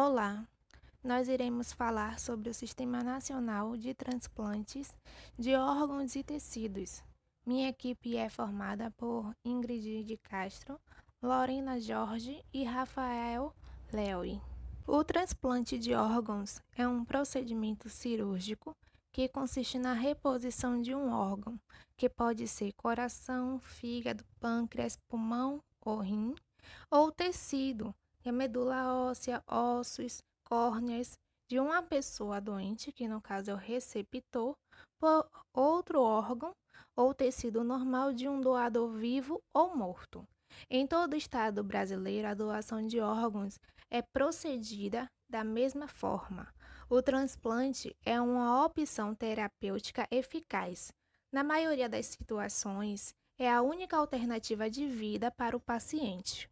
Olá, nós iremos falar sobre o Sistema Nacional de Transplantes de Órgãos e Tecidos. Minha equipe é formada por Ingrid de Castro, Lorena Jorge e Rafael Leoi. O transplante de órgãos é um procedimento cirúrgico que consiste na reposição de um órgão, que pode ser coração, fígado, pâncreas, pulmão ou rim, ou tecido, que é medula óssea, ossos, córneas, de uma pessoa doente, que no caso é o receptor, por outro órgão ou tecido normal de um doador vivo ou morto. Em todo o estado brasileiro, a doação de órgãos é procedida da mesma forma. O transplante é uma opção terapêutica eficaz. Na maioria das situações, é a única alternativa de vida para o paciente.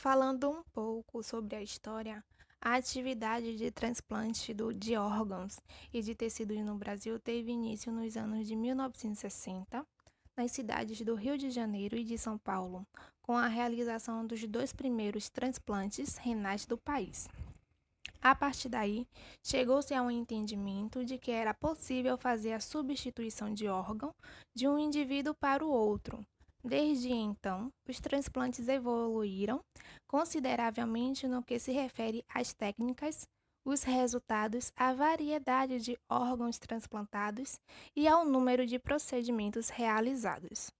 Falando um pouco sobre a história, a atividade de transplante de órgãos e de tecidos no Brasil teve início nos anos de 1960, nas cidades do Rio de Janeiro e de São Paulo, com a realização dos dois primeiros transplantes renais do país. A partir daí, chegou-se a um entendimento de que era possível fazer a substituição de órgão de um indivíduo para o outro. Desde então, os transplantes evoluíram consideravelmente no que se refere às técnicas, os resultados, a variedade de órgãos transplantados e ao número de procedimentos realizados.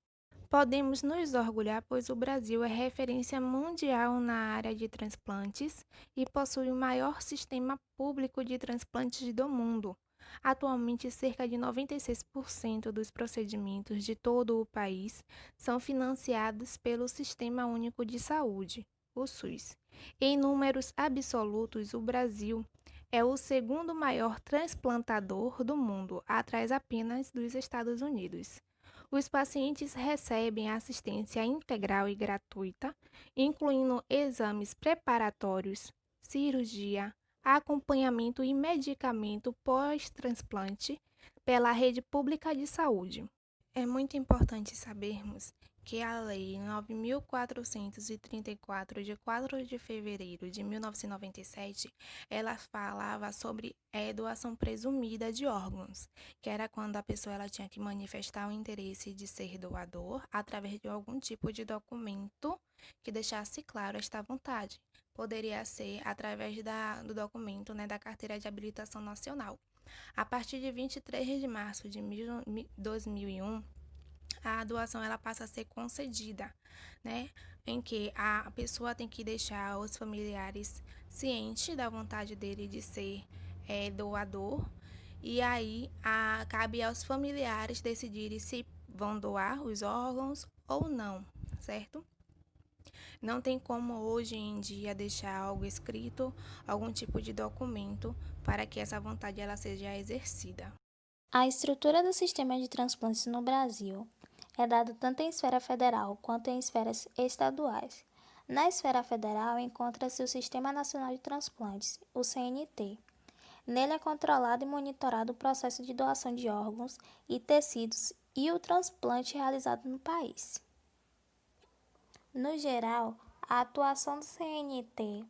Podemos nos orgulhar, pois o Brasil é referência mundial na área de transplantes e possui o maior sistema público de transplantes do mundo. Atualmente, cerca de 96% dos procedimentos de todo o país são financiados pelo Sistema Único de Saúde, o SUS. Em números absolutos, o Brasil é o segundo maior transplantador do mundo, atrás apenas dos Estados Unidos. Os pacientes recebem assistência integral e gratuita, incluindo exames preparatórios, cirurgia, acompanhamento e medicamento pós-transplante pela rede pública de saúde. É muito importante sabermos que a Lei 9.434, de 4 de fevereiro de 1997, ela falava sobre doação presumida de órgãos, que era quando a pessoa ela tinha que manifestar o interesse de ser doador através de algum tipo de documento que deixasse claro esta vontade. Poderia ser através do documento, né, da Carteira de Habilitação Nacional. A partir de 23 de março de 2001, a doação ela passa a ser concedida, né? Em que a pessoa tem que deixar os familiares cientes da vontade dele de ser doador, e aí cabe aos familiares decidirem se vão doar os órgãos ou não, certo? Não tem como hoje em dia deixar algo escrito, algum tipo de documento para que essa vontade ela seja exercida. A estrutura do sistema de transplantes no Brasil é dada tanto em esfera federal quanto em esferas estaduais. Na esfera federal encontra-se o Sistema Nacional de Transplantes, o CNT. Nele é controlado e monitorado o processo de doação de órgãos e tecidos e o transplante realizado no país. No geral, a atuação do CNT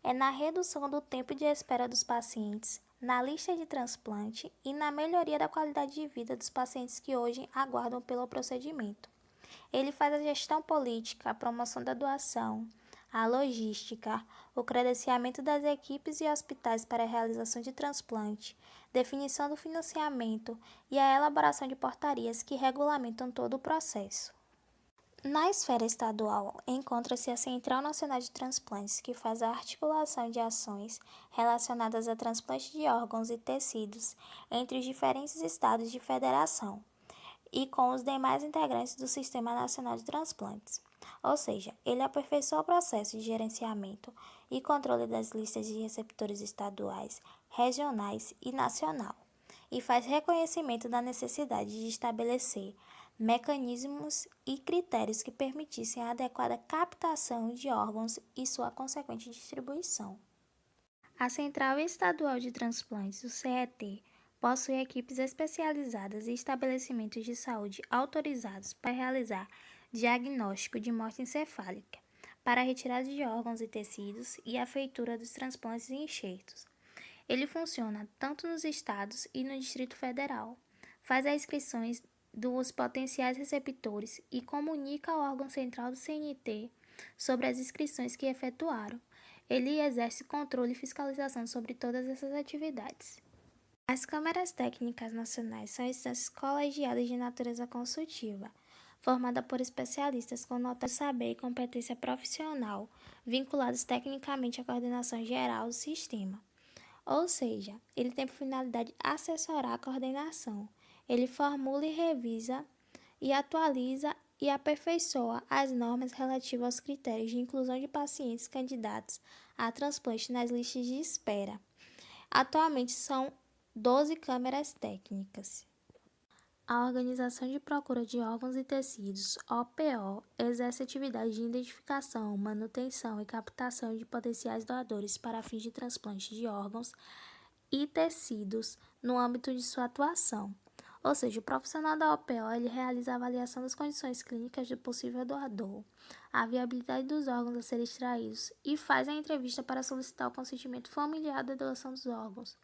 é na redução do tempo de espera dos pacientes, na lista de transplante e na melhoria da qualidade de vida dos pacientes que hoje aguardam pelo procedimento. Ele faz a gestão política, a promoção da doação, a logística, o credenciamento das equipes e hospitais para a realização de transplante, definição do financiamento e a elaboração de portarias que regulamentam todo o processo. Na esfera estadual, encontra-se a Central Nacional de Transplantes, que faz a articulação de ações relacionadas a transplante de órgãos e tecidos entre os diferentes estados de federação e com os demais integrantes do Sistema Nacional de Transplantes. Ou seja, ele aperfeiçoa o processo de gerenciamento e controle das listas de receptores estaduais, regionais e nacional, e faz reconhecimento da necessidade de estabelecer mecanismos e critérios que permitissem a adequada captação de órgãos e sua consequente distribuição. A Central Estadual de Transplantes, o CET, possui equipes especializadas e estabelecimentos de saúde autorizados para realizar diagnóstico de morte encefálica, para a retirada de órgãos e tecidos e a feitura dos transplantes e enxertos. Ele funciona tanto nos estados e no Distrito Federal. Faz as inscrições dos potenciais receptores e comunica ao órgão central do CNT sobre as inscrições que efetuaram. Ele exerce controle e fiscalização sobre todas essas atividades. As câmaras técnicas nacionais são instâncias colegiadas de natureza consultiva, formada por especialistas com nota de saber e competência profissional, vinculados tecnicamente à coordenação geral do sistema. Ou seja, ele tem por finalidade assessorar a coordenação. Ele formula e revisa e atualiza e aperfeiçoa as normas relativas aos critérios de inclusão de pacientes candidatos a transplante nas listas de espera. Atualmente são 12 câmeras técnicas. A Organização de Procura de Órgãos e Tecidos, OPO, exerce atividades de identificação, manutenção e captação de potenciais doadores para fins de transplante de órgãos e tecidos no âmbito de sua atuação. Ou seja, o profissional da OPO ele realiza a avaliação das condições clínicas do possível doador, a viabilidade dos órgãos a serem extraídos e faz a entrevista para solicitar o consentimento familiar da doação dos órgãos.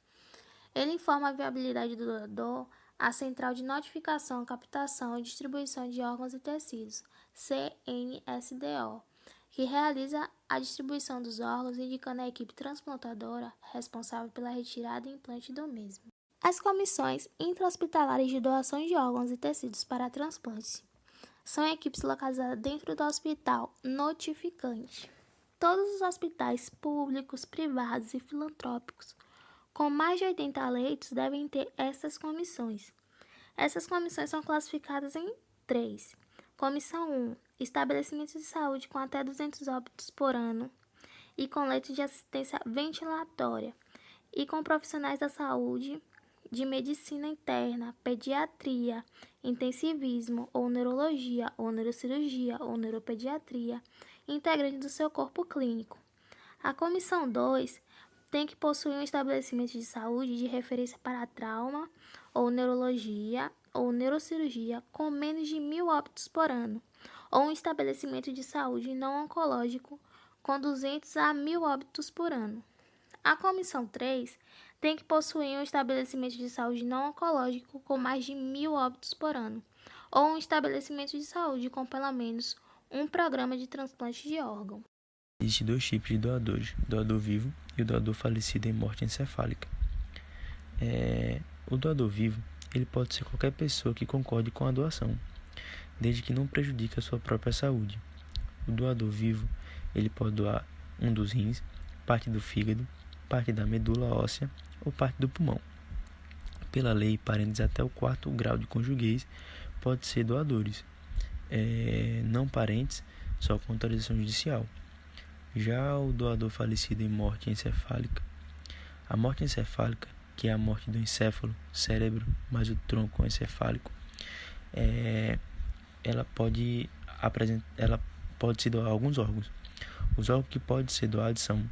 Ele informa a viabilidade do doador à Central de Notificação, Captação e Distribuição de Órgãos e Tecidos, CNSDO, que realiza a distribuição dos órgãos, indicando a equipe transplantadora responsável pela retirada e implante do mesmo. As comissões intra-hospitalares de doação de órgãos e tecidos para transplante são equipes localizadas dentro do hospital notificante. Todos os hospitais públicos, privados e filantrópicos com mais de 80 leitos devem ter essas comissões. Essas comissões são classificadas em 3. Comissão 1. Estabelecimentos de saúde com até 200 óbitos por ano e com leitos de assistência ventilatória e com profissionais da saúde de medicina interna, pediatria, intensivismo ou neurologia ou neurocirurgia ou neuropediatria, integrante do seu corpo clínico. A comissão 2 tem que possuir um estabelecimento de saúde de referência para trauma ou neurologia ou neurocirurgia com menos de 1.000 óbitos por ano, ou um estabelecimento de saúde não oncológico com 200 a 1.000 óbitos por ano. A comissão 3 tem que possuir um estabelecimento de saúde não oncológico com mais de 1.000 óbitos por ano, ou um estabelecimento de saúde com pelo menos um programa de transplante de órgão. Existem 2 tipos de doadores, o doador vivo e o doador falecido em morte encefálica. O doador vivo ele pode ser qualquer pessoa que concorde com a doação, desde que não prejudique a sua própria saúde. O doador vivo ele pode doar um dos rins, parte do fígado, parte da medula óssea ou parte do pulmão. Pela lei, parentes até o 4º grau de conjuguez podem ser doadores, não parentes, só com autorização judicial. Já o doador falecido em morte encefálica, a morte encefálica, que é a morte do encéfalo, cérebro, mais o tronco encefálico, ela pode se doar alguns órgãos. Os órgãos que podem ser doados são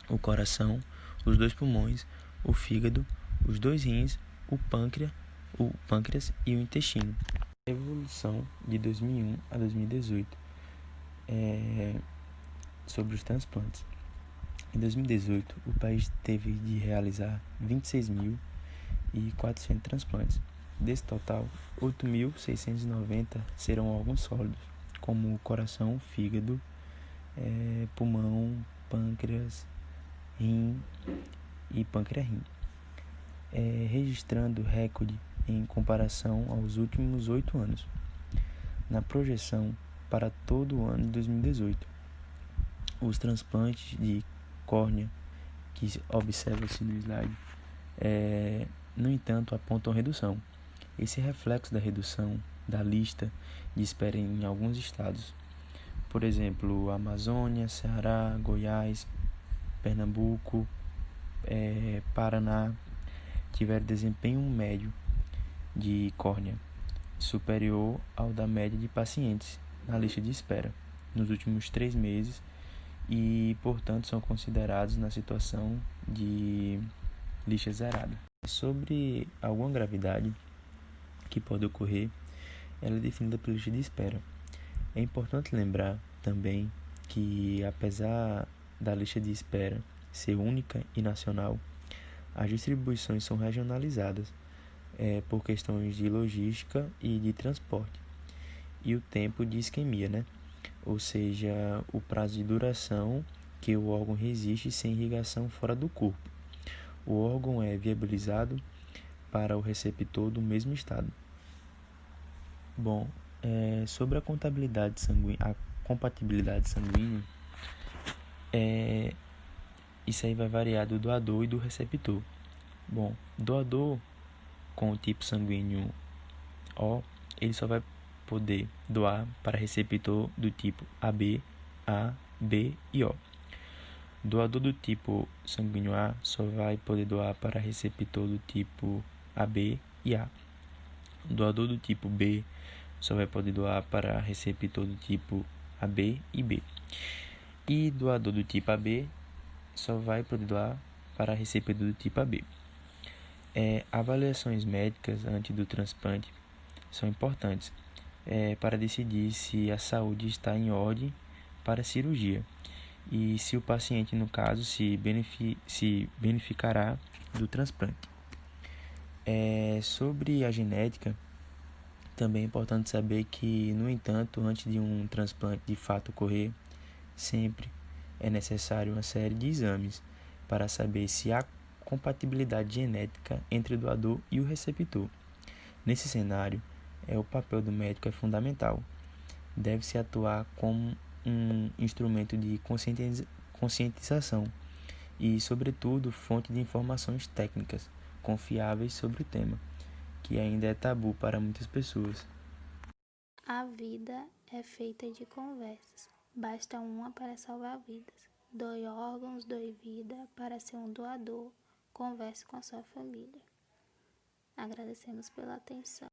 o coração, os 2 pulmões, o fígado, os 2 rins, o pâncreas e o intestino. A evolução de 2001 a 2018 sobre os transplantes. Em 2018, o país teve de realizar 26.400 transplantes. Desse total, 8.690 serão órgãos sólidos, como coração, fígado, pulmão, pâncreas, rim e pâncreas-rim, registrando recorde em comparação aos últimos 8 anos. Na projeção para todo o ano de 2018, os transplantes de córnea, que observa-se no slide, no entanto, apontam redução. Esse reflexo da redução da lista de espera em alguns estados, por exemplo, Amazônia, Ceará, Goiás, Pernambuco, Paraná, tiveram desempenho médio de córnea superior ao da média de pacientes na lista de espera nos últimos 3 meses e, portanto, são considerados na situação de lista zerada. Sobre alguma gravidade que pode ocorrer, ela é definida pela lista de espera. É importante lembrar também que, apesar da lista de espera ser única e nacional, as distribuições são regionalizadas por questões de logística e de transporte, e o tempo de isquemia, né? Ou seja, o prazo de duração que o órgão resiste sem irrigação fora do corpo. O órgão é viabilizado para o receptor do mesmo estado. Bom, sobre a compatibilidade sanguínea, isso aí vai variar do doador e do receptor. Bom, doador com o tipo sanguíneo O, ele só vai poder doar para receptor do tipo AB, A, B e O. Doador do tipo sanguíneo A só vai poder doar para receptor do tipo AB e A. Doador do tipo B só vai poder doar para receptor do tipo AB e B. E doador do tipo AB só vai poder doar para receptor do tipo AB. Avaliações médicas antes do transplante são importantes para decidir se a saúde está em ordem para a cirurgia e se o paciente, no caso, se beneficiará do transplante. Sobre a genética, também é importante saber que, no entanto, antes de um transplante de fato ocorrer, sempre é necessário uma série de exames para saber se há compatibilidade genética entre o doador e o receptor. Nesse cenário, o papel do médico é fundamental. Deve-se atuar como um instrumento de conscientização e, sobretudo, fonte de informações técnicas confiáveis sobre o tema, que ainda é tabu para muitas pessoas. A vida é feita de conversas. Basta uma para salvar vidas. Doe órgãos, doe vida. Para ser um doador, converse com a sua família. Agradecemos pela atenção.